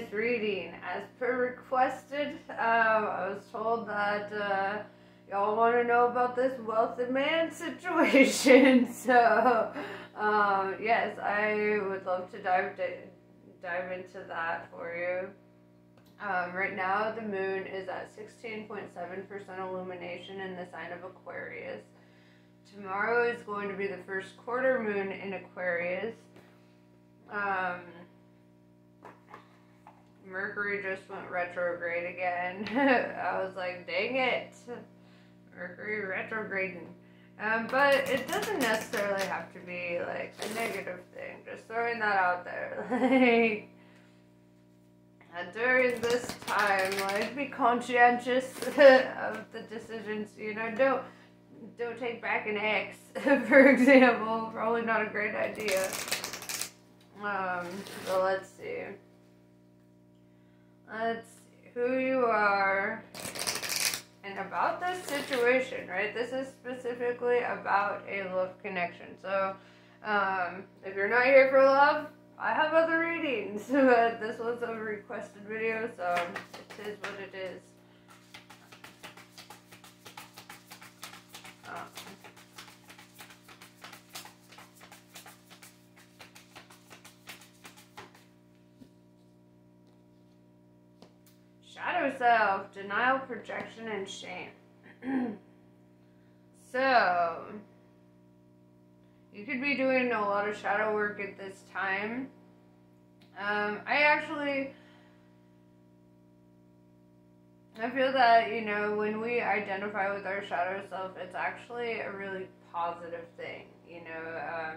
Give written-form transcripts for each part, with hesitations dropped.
Venus reading. As per requested, I was told that y'all want to know about this wealthy man situation. So, yes, I would love to dive into that for you. Right now, the moon is at 16.7% illumination in the sign of Aquarius. Tomorrow is going to be the first quarter moon in Aquarius. Mercury just went retrograde again. I was like, dang it, Mercury retrograding. But it doesn't necessarily have to be like a negative thing. Just throwing that out there. Like, during this time, like, be conscientious of the decisions. You know, don't take back an ex, for example. Probably not a great idea. So let's see. Let's see who you are and about this situation, right? This is specifically about a love connection. So, if you're not here for love, I have other readings, but this was a requested video, so it is what it is. Shadow self, denial, projection, and shame. So, you could be doing a lot of shadow work at this time. I feel that, you know, when we identify with our shadow self, it's actually a really positive thing, you know.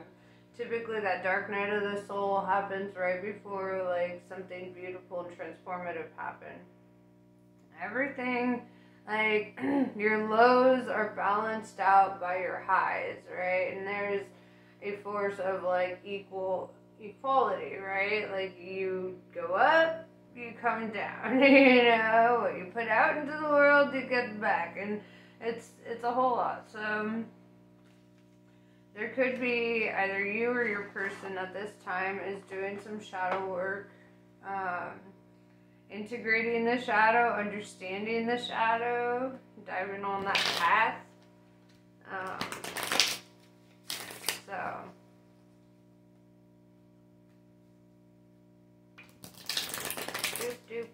Typically that dark night of the soul happens right before, like, something beautiful and transformative happens. Everything, like, your lows are balanced out by your highs, right? And there's a force of, like, equality, right? Like, you go up, you come down, you know, what you put out into the world, you get back, and it's a whole lot. So there could be either you or your person at this time is doing some shadow work, integrating the shadow, understanding the shadow, diving on that path. Doop.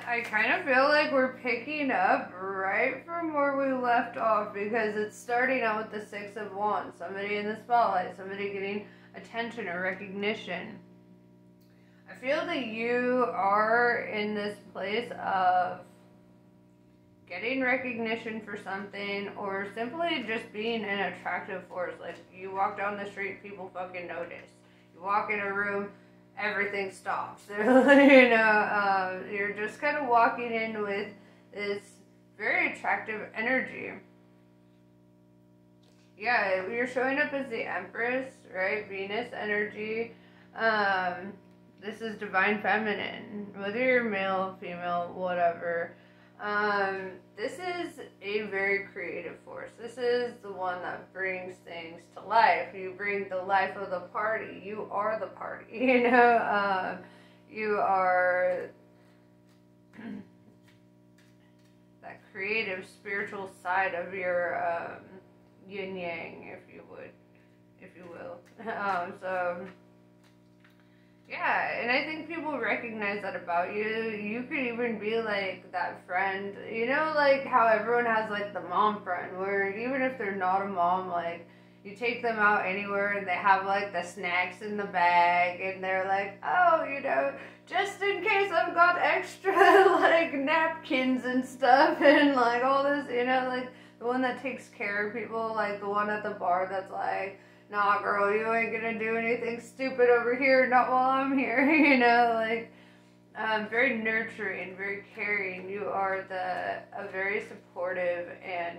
I kind of feel like we're picking up right from where we left off, because it's starting out with the Six of Wands. Somebody in the spotlight, somebody getting attention or recognition. I feel that you are in this place of getting recognition for something, or simply just being an attractive force. Like, you walk down the street, people fucking notice. You walk in a room, everything stops. You know, you're just kind of walking in with this very attractive energy. Yeah, you're showing up as the Empress, right? Venus energy. This is divine feminine, whether you're male, female, whatever. This is a very creative force. This is the one that brings things to life. You bring the life of the party. You are the party, you know. You are that creative, spiritual side of your yin yang, if you will. So yeah, and I think people recognize that about you. You could even be like that friend, you know, like how everyone has like the mom friend, where even if they're not a mom, like, you take them out anywhere and they have like the snacks in the bag, and they're like, oh, you know, just in case I've got extra like napkins and stuff, and like all this, you know, like the one that takes care of people, like the one at the bar that's like, nah, girl, you ain't gonna do anything stupid over here, not while I'm here, you know, like, very nurturing, very caring. You are a very supportive and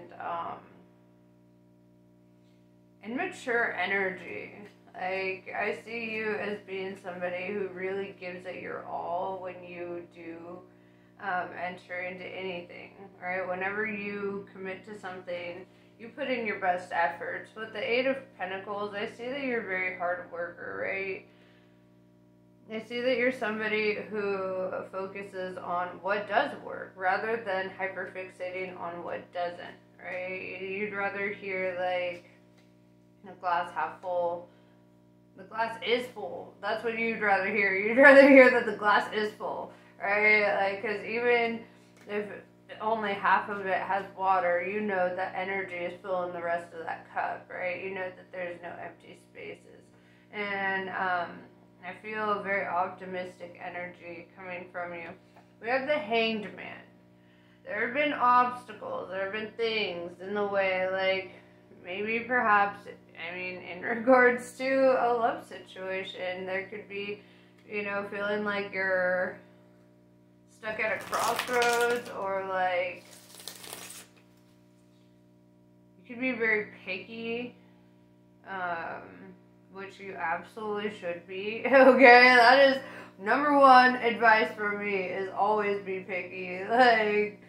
mature energy. Like, I see you as being somebody who really gives it your all when you do enter into anything, right? Whenever you commit to something, you put in your best efforts. With the Eight of Pentacles, I see that you're a very hard worker, right? I see that you're somebody who focuses on what does work rather than hyperfixating on what doesn't, right? You'd rather hear, like, the glass half full. The glass is full. That's what you'd rather hear. You'd rather hear that the glass is full, right? Like, because even if only half of it has water, you know that energy is filling the rest of that cup, right? You know that there's no empty spaces. And I feel a very optimistic energy coming from you. We have the Hanged Man. There have been obstacles. There have been things in the way, like, maybe perhaps, I mean, in regards to a love situation, there could be, you know, feeling like you're stuck at a crossroads, or like, you could be very picky, which you absolutely should be, okay? That is number one advice for me, is always be picky. Like,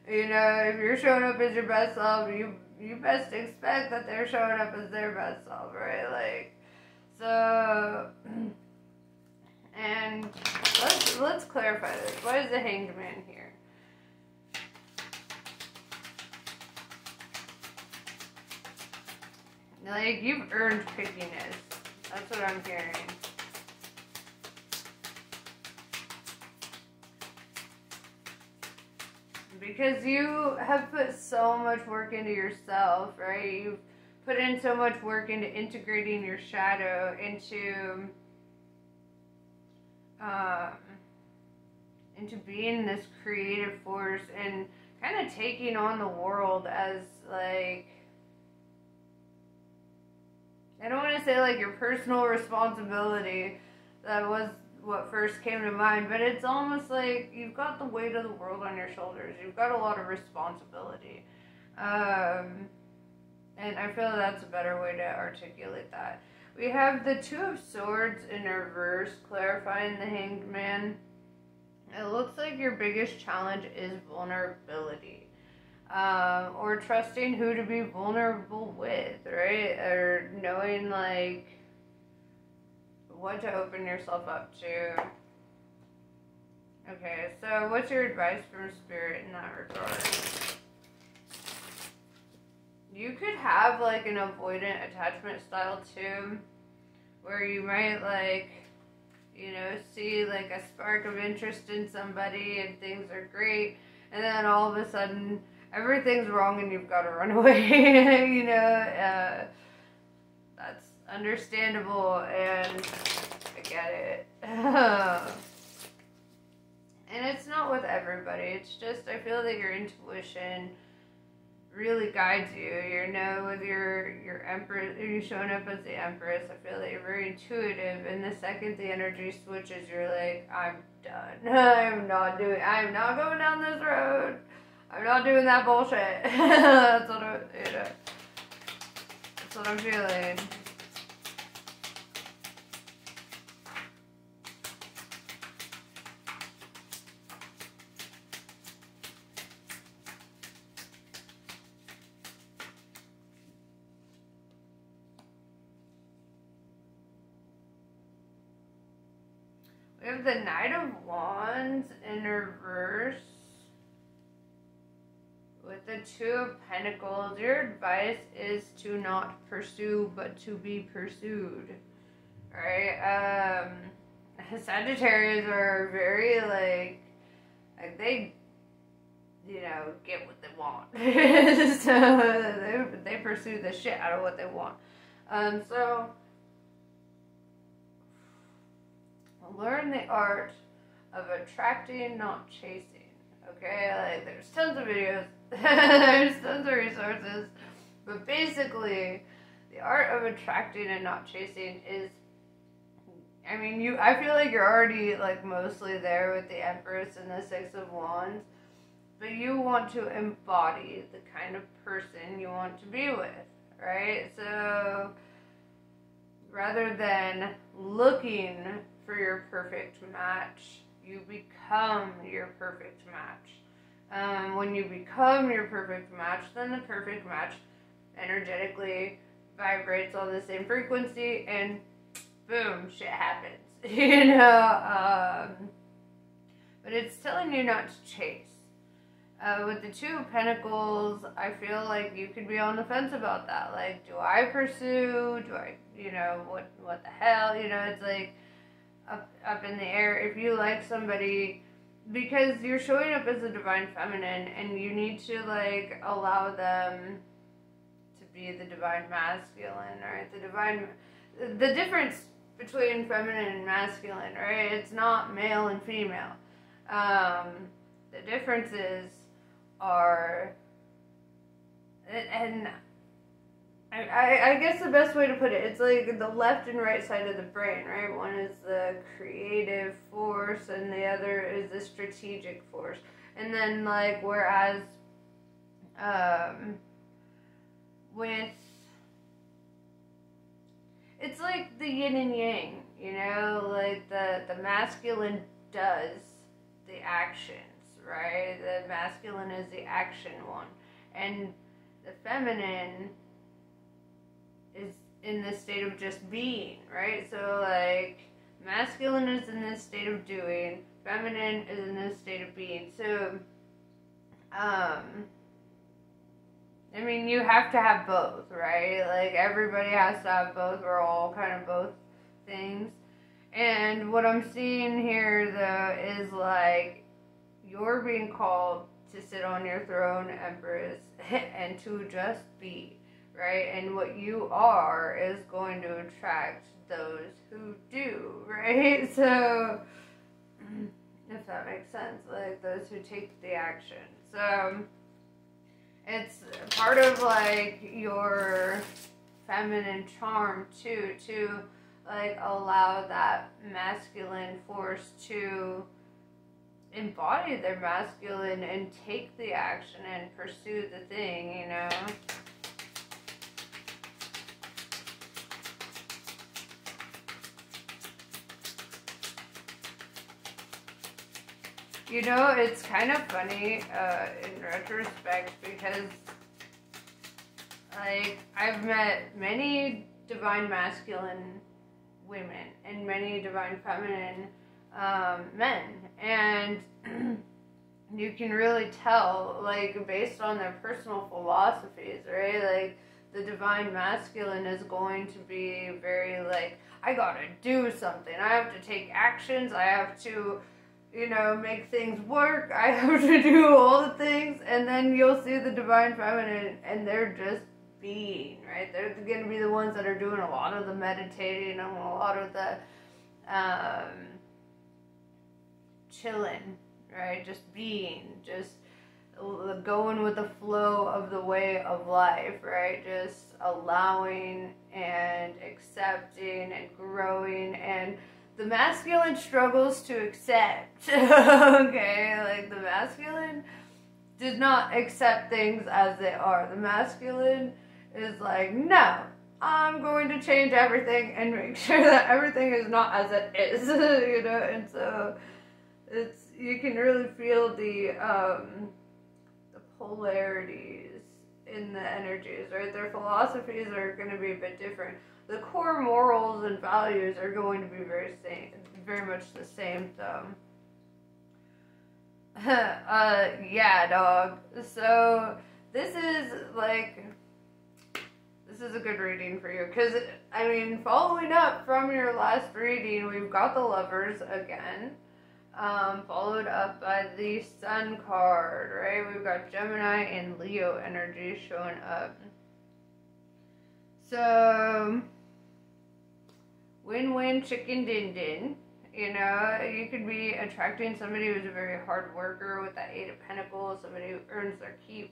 you know, if you're showing up as your best self, you best expect that they're showing up as their best self, right? Like, so, and let's clarify this. Why is the Hanged Man here? Like, you've earned pickiness. That's what I'm hearing. Because you have put so much work into yourself, right? You've put in so much work into integrating your shadow into being this creative force and kind of taking on the world as, like, I don't want to say like your personal responsibility. That was what first came to mind, but it's almost like you've got the weight of the world on your shoulders. You've got a lot of responsibility. And I feel that's a better way to articulate that. We have the Two of Swords in reverse, clarifying the Hanged Man. It looks like your biggest challenge is vulnerability. Or trusting who to be vulnerable with, right? Or knowing, like, what to open yourself up to. Okay, so what's your advice from Spirit in that regard? You could have, like, an avoidant attachment style, too, where you might, like, you know, see, like, a spark of interest in somebody and things are great, and then all of a sudden everything's wrong and you've got to run away. You know, that's understandable, and I get it. And it's not with everybody. It's just, I feel that your intuition really guides you. You know, with your Empress, you're showing up as the Empress, I feel that you're very intuitive, and the second the energy switches, you're like, I'm done. I'm not going down this road. I'm not doing that bullshit. That's what that's what I'm feeling. We have the Knight of Wands in reverse. With the Two of Pentacles, your advice is to not pursue, but to be pursued. Right? Sagittarius are very, like they, you know, get what they want. So they pursue the shit out of what they want. So learn the art of attracting, not chasing. Okay, like, there's tons of videos, there's tons of resources, but basically, The art of attracting and not chasing is, I mean, I feel like you're already like mostly there with the Empress and the Six of Wands, but you want to embody the kind of person you want to be with, right? So rather than looking for your perfect match, you become your perfect match. When you become your perfect match, then the perfect match energetically vibrates on the same frequency, and boom, shit happens. You know, but it's telling you not to chase. With the Two of Pentacles, I feel like you could be on the fence about that. Like, do I pursue? Do I, you know, what the hell? You know, it's like up in the air. If you like somebody, because you're showing up as a divine feminine, and you need to like allow them to be the divine masculine, right? The difference between feminine and masculine, right? It's not male and female. The differences are, and I guess the best way to put it, it's like the left and right side of the brain, right? One is the creative force, and the other is the strategic force. And then, like, whereas with, it's like the yin and yang, you know, like the masculine does the actions, right? The masculine is the action one, and the feminine is in this state of just being, right? So like masculine is in this state of doing, feminine is in this state of being. So I mean, you have to have both, right? Like, everybody has to have both. We're all kind of both things. And what I'm seeing here, though, is like, you're being called to sit on your throne, Empress, and to just be, right? And what you are is going to attract those who do, right? So, if that makes sense, like, those who take the action. So it's part of like your feminine charm too, to like allow that masculine force to embody their masculine and take the action and pursue the thing, you know. You know, it's kind of funny in retrospect, because like I've met many divine masculine women and many divine feminine men, and you can really tell, like, based on their personal philosophies, right? Like, the divine masculine is going to be very like, I gotta do something, I have to take actions, I have to, you know, make things work, I have to do all the things. And then you'll see the divine feminine, and they're just being, right? They're going to be the ones that are doing a lot of the meditating and a lot of the chilling, right? Just being, just going with the flow of the way of life, right? Just allowing and accepting and growing. And the masculine struggles to accept, okay? Like, the masculine does not accept things as they are. The masculine is like, no, I'm going to change everything and make sure that everything is not as it is, you know? And so it's, you can really feel the polarities in the energies, right? Their philosophies are going to be a bit different. The core morals and values are going to be very much the same, though. Yeah, dog. So this is a good reading for you, because, I mean, following up from your last reading, we've got the Lovers again, followed up by the Sun card, right? We've got Gemini and Leo energy showing up. So, win-win chicken din-din. You know, you could be attracting somebody who's a very hard worker with that Eight of Pentacles, somebody who earns their keep.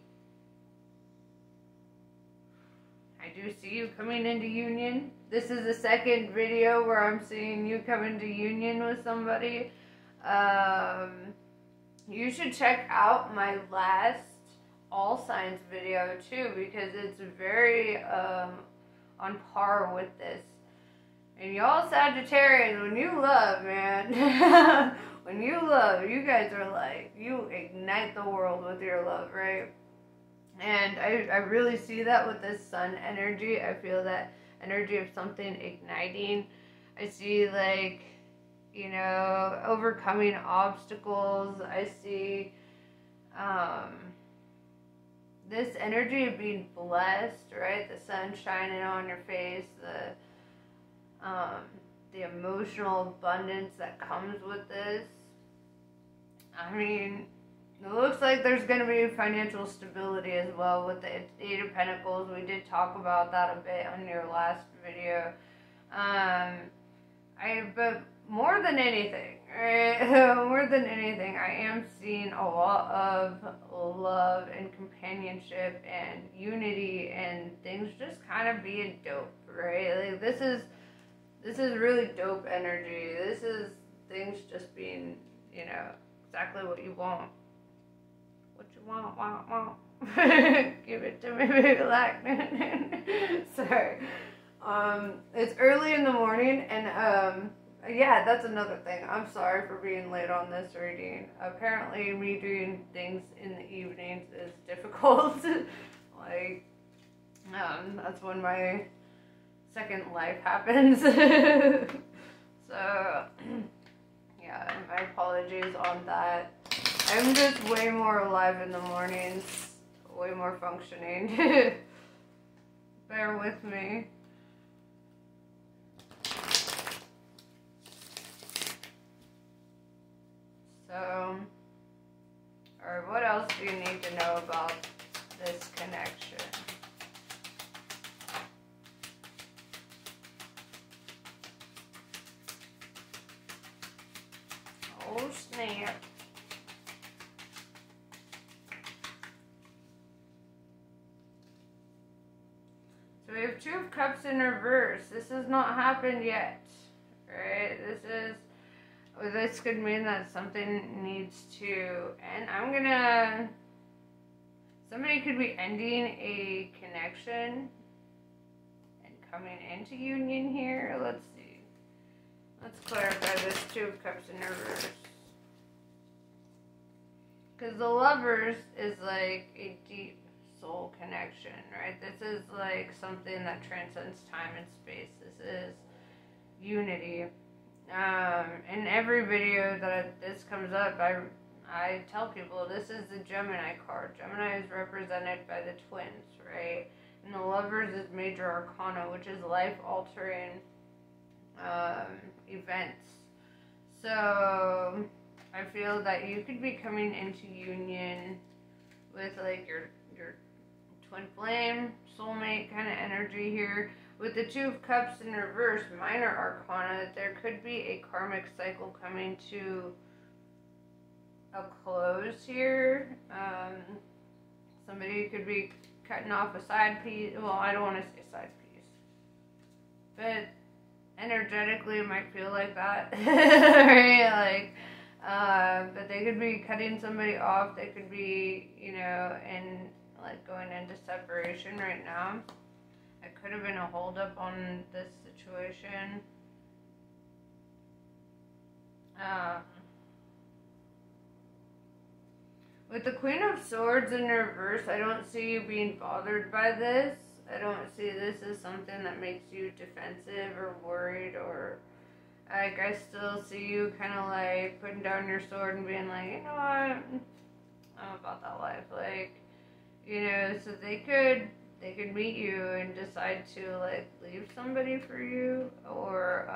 I do see you coming into union. This is the second video where I'm seeing you come into union with somebody. You should check out my last all signs video too, because it's very on par with this. And y'all Sagittarians, when you love, man, when you love, you guys are like, you ignite the world with your love, right? And I really see that with this sun energy. I feel that energy of something igniting. I see, like, you know, overcoming obstacles. I see this energy of being blessed, right? The sun shining on your face, the emotional abundance that comes with this. I mean, it looks like there's going to be financial stability as well with the Eight of Pentacles. We did talk about that a bit on your last video. But more than anything, right? More than anything, I am seeing a lot of love and companionship and unity and things just kind of being dope, right? Like, this is really dope energy. This is things just being, you know, exactly what you want. What you want. Give it to me, big black. Sorry. It's early in the morning, and yeah, that's another thing. I'm sorry for being late on this reading. Apparently, me doing things in the evenings is difficult. Like, that's when my second life happens. So, yeah, my apologies on that. I'm just way more alive in the mornings, way more functioning. Bear with me. So, or what else do you need to know about this connection? Oh, snap. So we have Two of Cups in reverse. This has not happened yet, right? This could mean that something needs to end. Somebody could be ending a connection and coming into union here. Let's see. Let's clarify this Two of Cups in reverse. Because the Lovers is like a deep soul connection, right? This is like something that transcends time and space. This is unity. In every video that this comes up, I tell people this is the Gemini card. Gemini is represented by the twins, right? And the Lovers is major arcana, which is life-altering events. So I feel that you could be coming into union with like your twin flame, soulmate kind of energy here. With the Two of Cups in reverse, minor arcana, there could be a karmic cycle coming to a close here. Somebody could be cutting off a side piece. Well, I don't want to say side piece, but energetically it might feel like that. Right? Like, but they could be cutting somebody off. They could be, you know, and like going into separation right now. It could have been a holdup on this situation. With the Queen of Swords in reverse, I don't see you being bothered by this. I don't see this as something that makes you defensive or worried, or like, I still see you kind of like putting down your sword and being like, you know what, I'm about that life. Like, you know, so they could meet you and decide to like leave somebody for you, or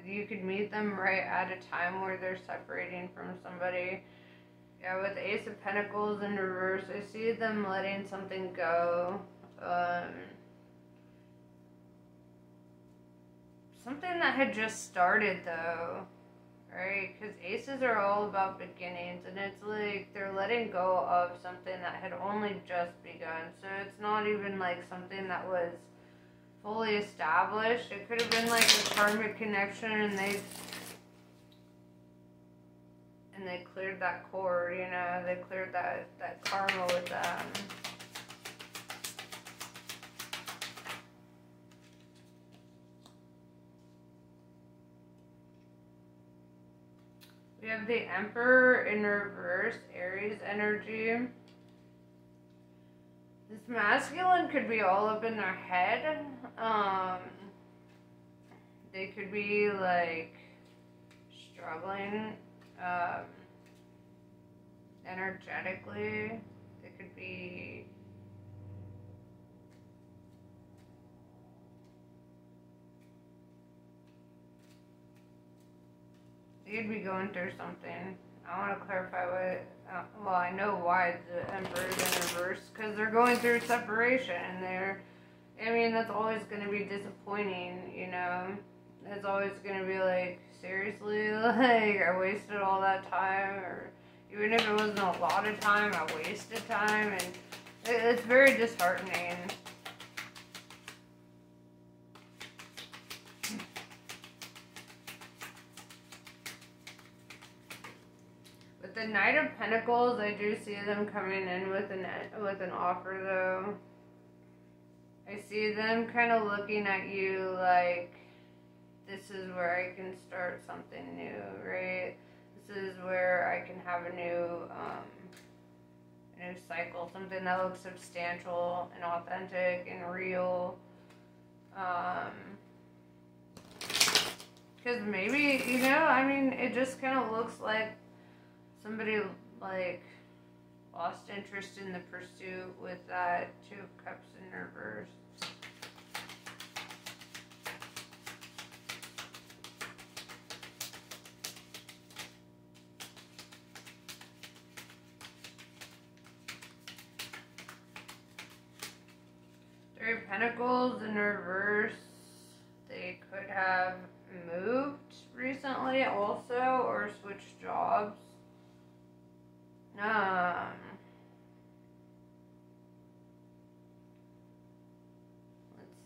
you could meet them right at a time where they're separating from somebody. Yeah, with the Ace of Pentacles in reverse, I see them letting something go. Something that had just started though, right? Because aces are all about beginnings, and it's like they're letting go of something that had only just begun. So it's not even like something that was fully established. It could have been like a karmic connection, and they cleared that cord, you know, they cleared that karma with them. We have the Emperor in reverse, Aries energy. This masculine could be all up in their head. They could be like struggling energetically. They could be going through something. I want to clarify what, well, I know why the Emperor is in reverse, because they're going through separation, and I mean, that's always going to be disappointing, you know. It's always going to be like, seriously, like, I wasted all that time, or even if it wasn't a lot of time, I wasted time, and it's very disheartening. With the Knight of Pentacles, I do see them coming in with an offer, though. I see them kind of looking at you like, this is where I can start something new, right? This is where I can have a new cycle, something that looks substantial and authentic and real. Because maybe, you know, I mean, it just kind of looks like somebody, like, lost interest in the pursuit with that Two of Cups in reverse. Three of Pentacles in reverse. They could have moved recently also, or switched jobs. Let's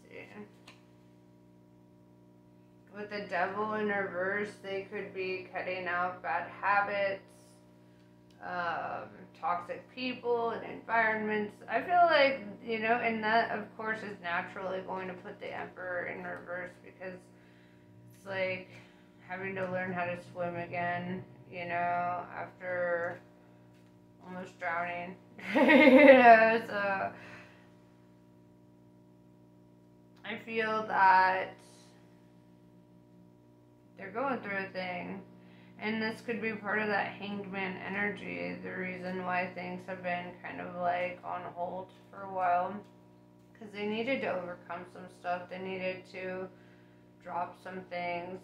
see. With the Devil in reverse, they could be cutting out bad habits, toxic people and environments. I feel like, you know, and that of course is naturally going to put the Emperor in reverse, because it's like having to learn how to swim again, you know, after almost drowning. You know, so I feel that they're going through a thing, and this could be part of that Hanged Man energy, the reason why things have been kind of like on hold for a while, because they needed to overcome some stuff. They needed to drop some things.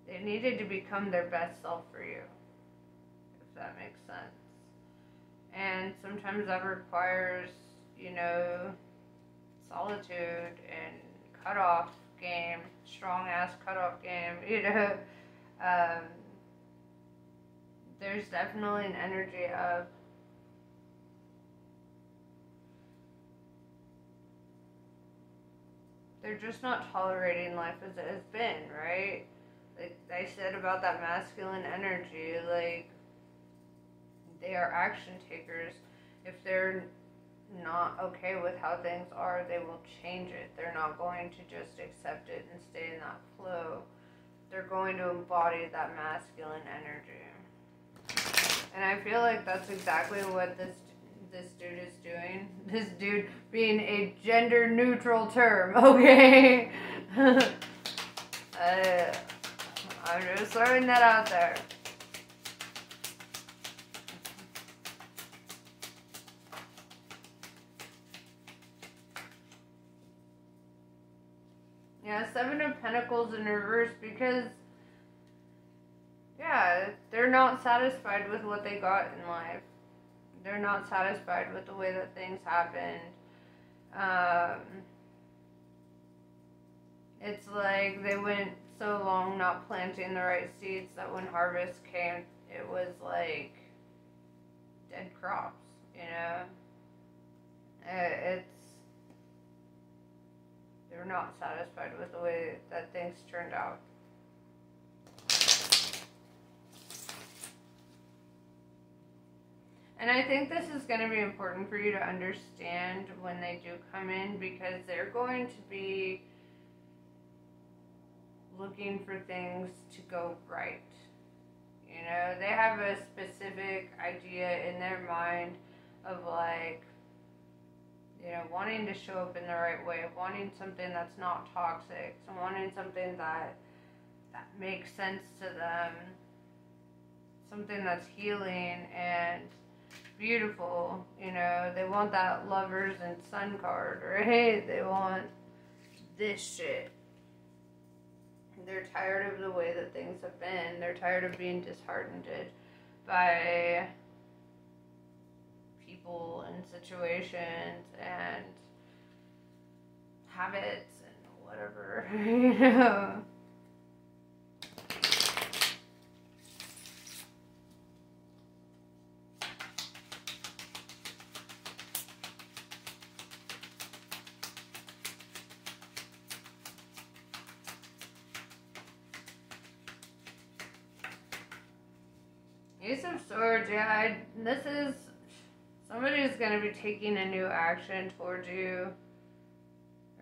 They needed to become their best self for you, if that makes sense. And sometimes that requires, you know, solitude and cutoff game, strong ass cutoff game, you know. There's definitely an energy of they're just not tolerating life as it has been, right? Like I said about that masculine energy, like, they are action takers. If they're not okay with how things are, they will change it. They're not going to just accept it and stay in that flow. They're going to embody that masculine energy. And I feel like that's exactly what this dude is doing. This dude being a gender neutral term, okay? I'm just throwing that out there. Yeah, Seven of Pentacles in reverse, because, yeah, they're not satisfied with what they got in life. They're not satisfied with the way that things happened. it's like they went so long not planting the right seeds that when harvest came, it was like dead crops, you know? They're not satisfied with the way that things turned out. And I think this is going to be important for you to understand when they do come in, because they're going to be looking for things to go right. You know, they have a specific idea in their mind of like, you know, wanting to show up in the right way, wanting something that's not toxic, so wanting something that makes sense to them, something that's healing and beautiful. You know, they want that lovers and sun card, right? They want this shit. They're tired of the way that things have been. They're tired of being disheartened by people and situations and habits and whatever, you know. Ace of Swords, yeah, this is, somebody's going to be taking a new action towards you,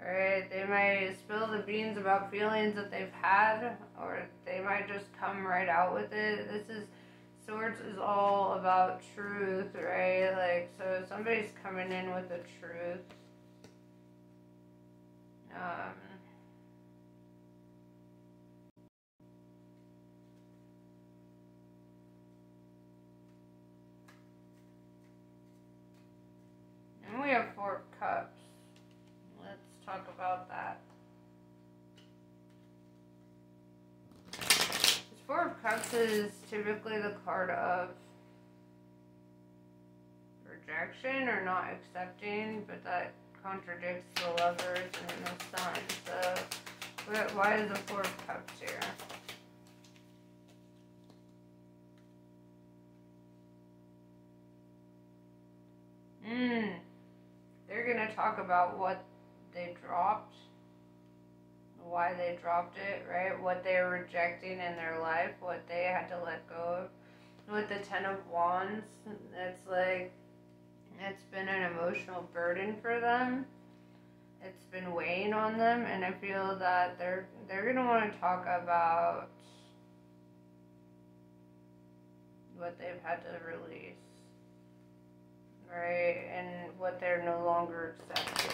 right? They might spill the beans about feelings that they've had, or they might just come right out with it. This is, Swords is all about truth, right? Like, so somebody's coming in with the truth. And we have 4 of Cups. Let's talk about that. This 4 of Cups is typically the card of rejection or not accepting, but that contradicts the Lovers and the Sun. So why is the 4 of Cups here? They're going to talk about what they dropped, why they dropped it, right? What they're rejecting in their life, what they had to let go of. With the 10 of Wands, it's like, it's been an emotional burden for them. It's been weighing on them, and I feel that they're going to want to talk about what they've had to release, right? And what they're no longer accepting.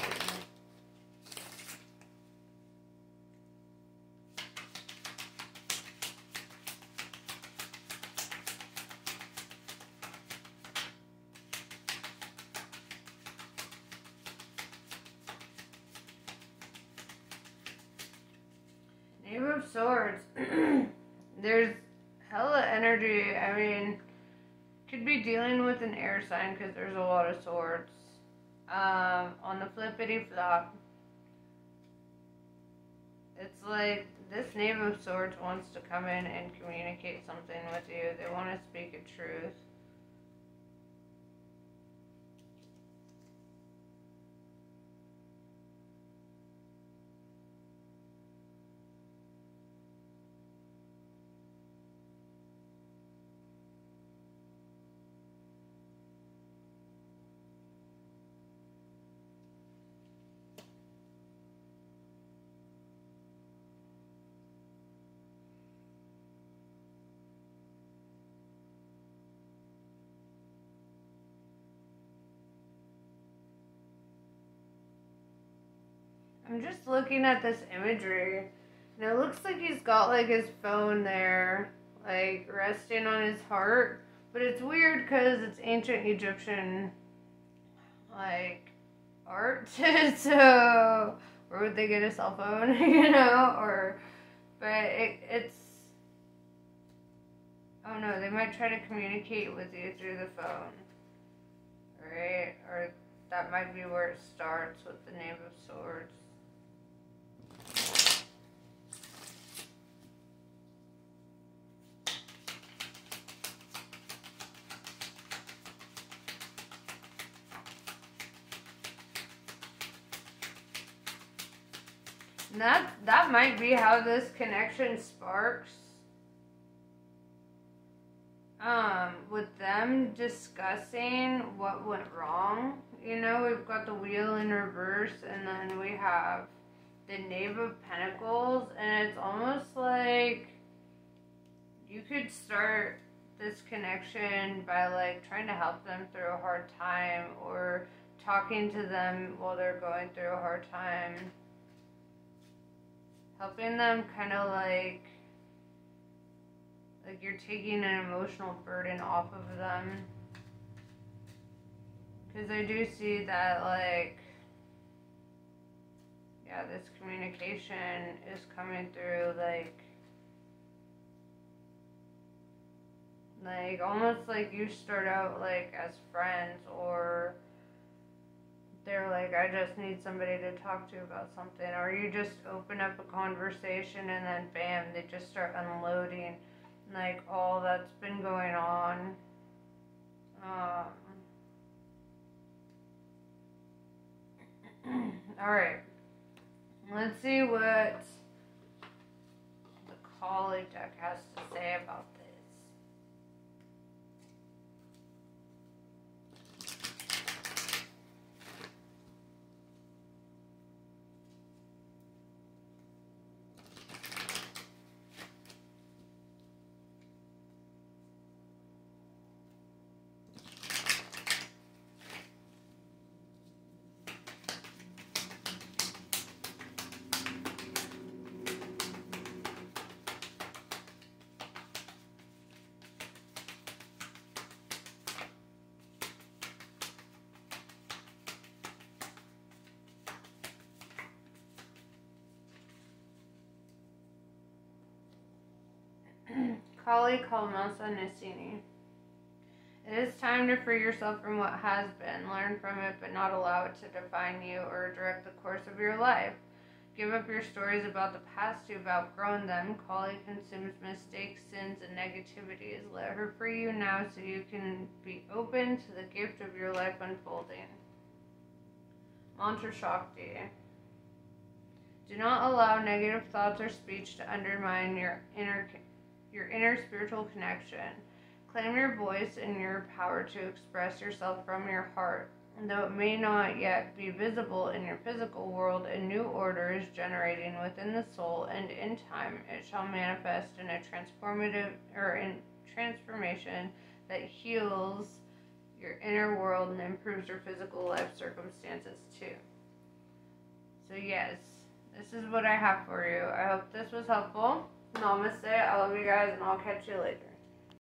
Knave of Swords. There's hella energy. I mean, could be dealing with an air sign because there's a lot of swords. On the flippity flop, it's like this Knave of Swords wants to come in and communicate something with you. They want to speak a truth. I'm just looking at this imagery, and it looks like he's got like his phone there, like resting on his heart, but it's weird because it's ancient Egyptian, like, art, so where would they get a cell phone, you know, but it's, oh no, they might try to communicate with you through the phone, right, or that might be where it starts with the Knave of Swords. And that might be how this connection sparks. With them discussing what went wrong. You know, we've got the wheel in reverse, and then we have the Knave of Pentacles, and it's almost like you could start this connection by like trying to help them through a hard time, or talking to them while they're going through a hard time, helping them kind of like you're taking an emotional burden off of them. Because I do see that, like, yeah, this communication is coming through, like almost like you start out like as friends, or they're like, I just need somebody to talk to about something, or you just open up a conversation and then bam, they just start unloading like all that's been going on. Alright, let's see what the colleague deck has to say about this. Kali Kalmasa Nisini. It is time to free yourself from what has been. Learn from it, but not allow it to define you or direct the course of your life. Give up your stories about the past. You've outgrown them. Kali consumes mistakes, sins, and negativities. Let her free you now so you can be open to the gift of your life unfolding. Mantra Shakti. Do not allow negative thoughts or speech to undermine your inner spiritual connection. Claim your voice and your power to express yourself from your heart. And though it may not yet be visible in your physical world, a new order is generating within the soul, and in time it shall manifest in a transformation that heals your inner world and improves your physical life circumstances too. So yes, this is what I have for you. I hope this was helpful. Namaste. I love you guys, and I'll catch you later.